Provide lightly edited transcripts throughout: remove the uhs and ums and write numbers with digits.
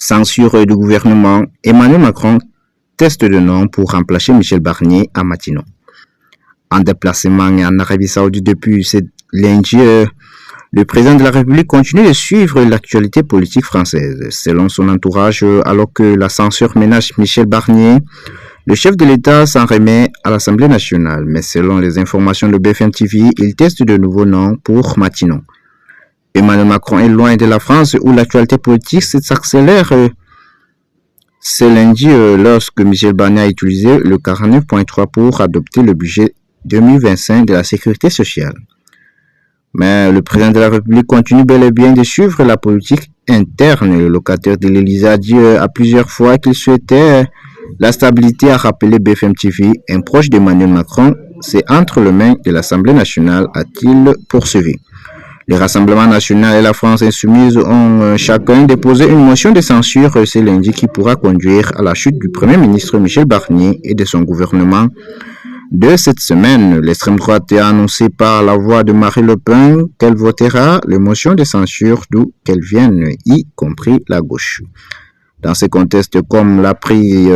Censure du gouvernement, Emmanuel Macron teste de nom pour remplacer Michel Barnier à Matignon. En déplacement en Arabie Saoudite depuis lundi, le président de la République continue de suivre l'actualité politique française. Selon son entourage, alors que la censure ménage Michel Barnier, le chef de l'État s'en remet à l'Assemblée nationale. Mais selon les informations de BFM TV, il teste de nouveaux noms pour Matignon. Emmanuel Macron est loin de la France où l'actualité politique s'accélère. C'est lundi lorsque Michel Barnier a utilisé le 49.3 pour adopter le budget 2025 de la sécurité sociale. Mais le président de la République continue bel et bien de suivre la politique interne. Le locataire de l'Élysée a dit à plusieurs fois qu'il souhaitait la stabilité, a rappelé BFM TV. Un proche d'Emmanuel Macron, c'est entre les mains de l'Assemblée nationale, a-t-il poursuivi. Le Rassemblement national et la France insoumise ont chacun déposé une motion de censure ce lundi qui pourra conduire à la chute du Premier ministre Michel Barnier et de son gouvernement. De cette semaine, l'extrême droite a annoncé par la voix de Marine Le Pen qu'elle votera les motions de censure d'où qu'elles viennent, y compris la gauche. Dans ce contexte, comme l'a pris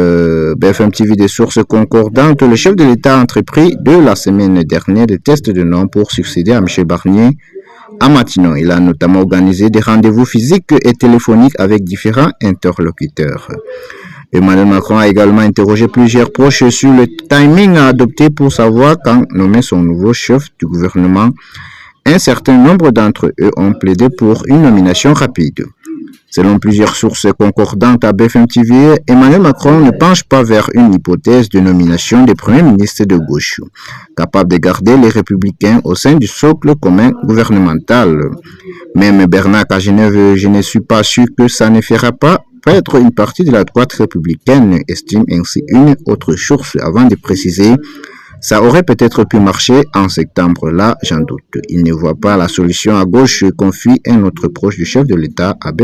BFM TV des sources concordantes, le chef de l'État a entrepris de la semaine dernière des tests de nom pour succéder à Michel Barnier à Matignon. Il a notamment organisé des rendez-vous physiques et téléphoniques avec différents interlocuteurs. Emmanuel Macron a également interrogé plusieurs proches sur le timing à adopter pour savoir quand nommer son nouveau chef du gouvernement. Un certain nombre d'entre eux ont plaidé pour une nomination rapide. Selon plusieurs sources concordantes à BFM TV, Emmanuel Macron ne penche pas vers une hypothèse de nomination des premiers ministres de gauche, capable de garder les républicains au sein du socle commun gouvernemental. Même Bernard Cazeneuve, je ne suis pas sûr que ça ne fera pas être une partie de la droite républicaine, estime ainsi une autre source avant de préciser. Ça aurait peut-être pu marcher en septembre, là j'en doute. Il ne voit pas la solution à gauche, confie un autre proche du chef de l'État à